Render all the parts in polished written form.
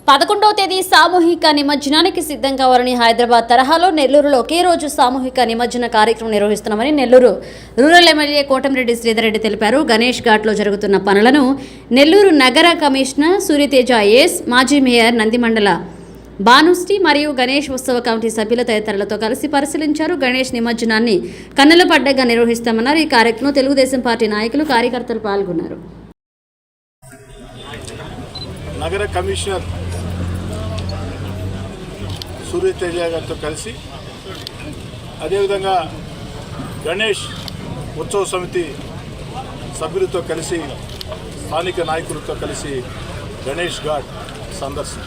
11వ తేదీ సామూహిక నిమజ్జనానికి సిద్ధం కావాలని హైదరాబాద్ తరహాలో నెల్లూరులో ఒకే రోజు సామూహిక నిమజ్జన కార్యక్రమం నిర్వహిస్తున్నామని నెల్లూరు రూరల్ ఎమ్మెల్యే కోటంరెడ్డి శ్రీధర్ రెడ్డి తెలిపారు. గణేష్ ఘాట్లో జరుగుతున్న పనులను నెల్లూరు నగర కమిషనర్ సూర్యతేజ ఐఏఎస్, మాజీ మేయర్ నందిమండల భానుశ్రీ మరియు గణేష్ ఉత్సవ కమిటీ సభ్యుల తదితరులతో కలిసి పరిశీలించారు. గణేష్ నిమజ్జనాన్ని కన్నుల పండుగగా నిర్వహిస్తామన్నారు. ఈ కార్యక్రమంలో తెలుగుదేశం పార్టీ నాయకులు, కార్యకర్తలు పాల్గొన్నారు. నగర కమిషనర్ సూర్యతేజ గారితో కలిసి, అదేవిధంగా గణేష్ ఉత్సవ సమితి సభ్యులతో కలిసి, స్థానిక నాయకులతో కలిసి గణేష్ ఘాట్ సందర్శన.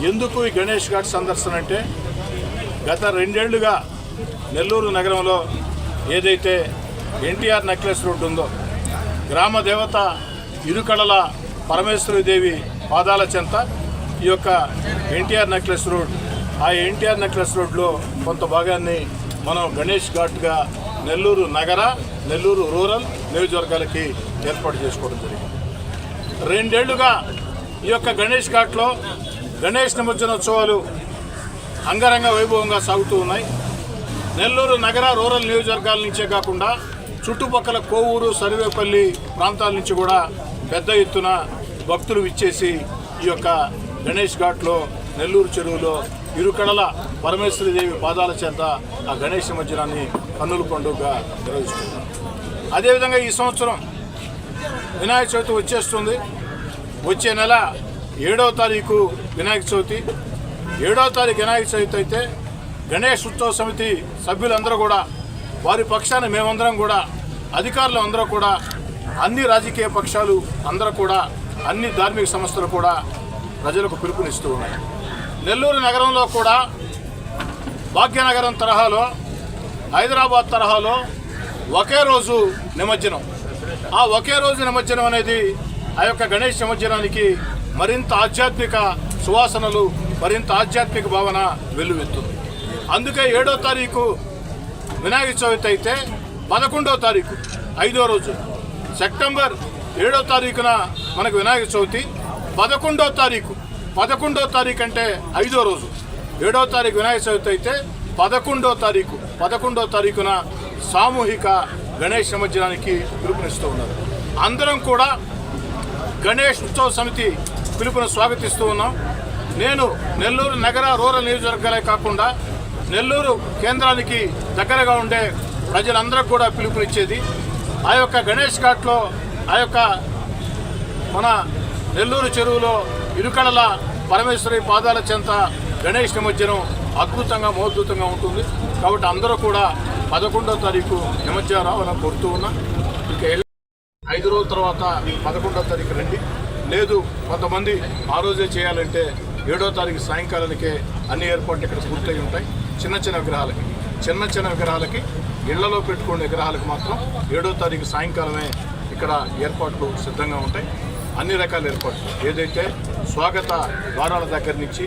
ఎందుకు ఈ గణేష్ ఘాట్ సందర్శన అంటే, గత 2 ఏళ్లుగా నెల్లూరు నగరంలో ఏదైతే ఎన్టీఆర్ నెక్లెస్ రోడ్డు ఉందో, గ్రామ దేవత ఇరుకళల పరమేశ్వరీదేవి పాదాల చెంత ఈ యొక్క ఎన్టీఆర్ నెక్లెస్ రోడ్, ఆ ఎన్టీఆర్ నెక్లెస్ రోడ్లో కొంత భాగాన్ని మనం గణేష్ ఘాట్గా నెల్లూరు నగర, నెల్లూరు రూరల్ నియోజకవర్గాలకి ఏర్పాటు చేసుకోవడం జరిగింది. 2 ఏళ్లుగా ఈ యొక్క గణేష్ ఘాట్లో గణేష్ నిమజ్జనోత్సవాలు అంగరంగ వైభవంగా సాగుతూ ఉన్నాయి. నెల్లూరు నగర, రూరల్ నియోజకవర్గాల నుంచే కాకుండా చుట్టుపక్కల కోవూరు, సర్వేపల్లి ప్రాంతాల నుంచి కూడా పెద్ద ఎత్తున భక్తులు విచ్చేసి ఈ యొక్క గణేష్ ఘాట్లో, నెల్లూరు చెరువులో ఇరుకడల పరమేశ్వరీదేవి పాదాల చేత ఆ గణేష్ నిమజ్జనాన్ని కన్నుల పండుగగా నిర్వహిస్తున్నారు. అదేవిధంగా ఈ సంవత్సరం వినాయక చవితి వచ్చేస్తుంది. వచ్చే నెల 7వ తారీఖు వినాయక చవితి. 7వ తారీఖు వినాయక చవితి అయితే గణేష్ ఉత్సవ సమితి సభ్యులందరూ కూడా, వారి పక్షాన మేమందరం కూడా, అధికారులు అందరూ కూడా, అన్ని రాజకీయ పక్షాలు అందరూ కూడా, అన్ని ధార్మిక సంస్థలు కూడా ప్రజలకు పిలుపునిస్తూ ఉన్నాయి. నెల్లూరు నగరంలో కూడా భాగ్యనగరం తరహాలో, హైదరాబాద్ తరహాలో ఒకే రోజు నిమజ్జనం. ఆ ఒకే రోజు నిమజ్జనం అనేది ఆ యొక్క గణేష్ నిమజ్జనానికి మరింత ఆధ్యాత్మిక సువాసనలు, మరింత ఆధ్యాత్మిక భావన వెల్లువెత్తుంది. అందుకే 7వ తారీఖు వినాయక చవితి అయితే 11వ తారీఖు 5వ రోజు, సెప్టెంబర్ 7వ తారీఖున మనకు వినాయక చవితి. 11వ తారీఖు అంటే 5వ రోజు. 7వ తారీఖు వినాయక చవితి అయితే 11వ తారీఖున సామూహిక గణేష్ నిమజ్జనానికి పిలుపునిస్తూ ఉన్నారు. అందరం కూడా గణేష్ ఉత్సవ సమితి పిలుపును స్వాగతిస్తూ ఉన్నాం. నేను నెల్లూరు నగర, రూరల్ నియోజకవర్గాలే కాకుండా నెల్లూరు కేంద్రానికి దగ్గరగా ఉండే ప్రజలందరికీ కూడా పిలుపునిచ్చేది, ఆ యొక్క గణేష్ ఘాట్లో, ఆ యొక్క మన నెల్లూరు చెరువులో ఇరుకడల పరమేశ్వరి పాదాల చెంత గణేష్ నిమజ్జనం అద్భుతంగా, మహోద్భుతంగా ఉంటుంది. కాబట్టి అందరూ కూడా 11వ తారీఖు నిమజ్జనం రావాలని కోరుతూ ఉన్నా. ఇక 5 రోజుల తర్వాత 11వ తారీఖు రండి. లేదు కొంతమంది ఆ రోజే చేయాలంటే 7వ తారీఖు సాయంకాలానికే అన్ని ఏర్పాట్లు ఇక్కడ పూర్తయి ఉంటాయి. చిన్న చిన్న విగ్రహాలకి ఇళ్లలో పెట్టుకునే విగ్రహాలకు మాత్రం 7వ తారీఖు సాయంకాలమే ఇక్కడ ఏర్పాట్లు సిద్ధంగా ఉంటాయి. అన్ని రకాల ఏర్పాట్లు, ఏదైతే స్వాగత ద్వారాల దగ్గర నుంచి,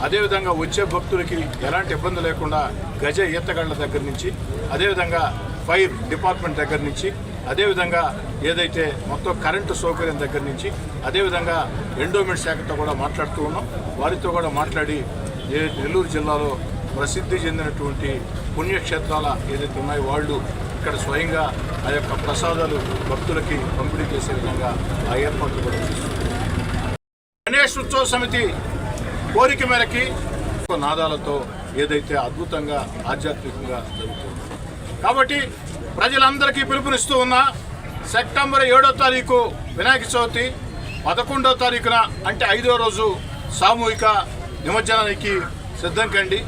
అదేవిధంగా వచ్చే భక్తులకి ఎలాంటి ఇబ్బంది లేకుండా గజ ఈతగాళ్ల దగ్గర నుంచి, అదేవిధంగా ఫైర్ డిపార్ట్మెంట్ దగ్గర నుంచి, అదేవిధంగా ఏదైతే మొత్తం కరెంటు సౌకర్యం దగ్గర నుంచి, అదేవిధంగా ఎండోమెంట్ శాఖతో కూడా మాట్లాడుతూ ఉన్నాం. వారితో కూడా మాట్లాడి నెల్లూరు జిల్లాలో ప్రసిద్ధి చెందినటువంటి పుణ్యక్షేత్రాల ఏదైతే ఉన్నాయో వాళ్ళు ఇక్కడ స్వయంగా ఆ యొక్క ప్రసాదాలు భక్తులకి పంపిణీ చేసే విధంగా ఆ ఏర్పాట్లు కూడా చేస్తున్నారు. గణేష్ ఉత్సవ సమితి కోరిక మేరకి నాదాలతో ఏదైతే అద్భుతంగా, ఆధ్యాత్మికంగా జరుగుతుంది. కాబట్టి ప్రజలందరికీ పిలుపునిస్తూ ఉన్నా, సెప్టెంబర్ 7వ తారీఖు వినాయక చవితి, 11వ తారీఖున అంటే 5వ రోజు సామూహిక నిమజ్జనానికి సిద్ధం కండి.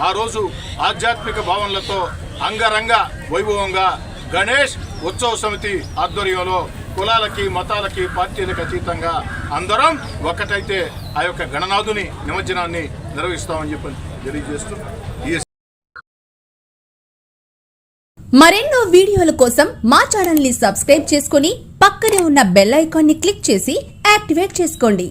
ఆ రోజు ఆధ్యాత్మిక భావనలతో అంగరంగ వైభవంగా గణేష్ ఉత్సవ సమితి ఆధ్వర్యంలో కులాలకి, మతాలకి, పార్టీలకు అతీతంగా అందరం ఒక్కటైతే ఆ యొక్క గణనాథుని నిమజ్జనాన్ని నిర్వహిస్తామని చెప్పి తెలియజేస్తూ, మరెన్నో వీడియోల కోసం మా ఛానల్ ని సబ్స్క్రైబ్ చేసుకుని పక్కనే ఉన్న బెల్ ఐకాన్ ని క్లిక్ చేసి యాక్టివేట్ చేసుకోండి.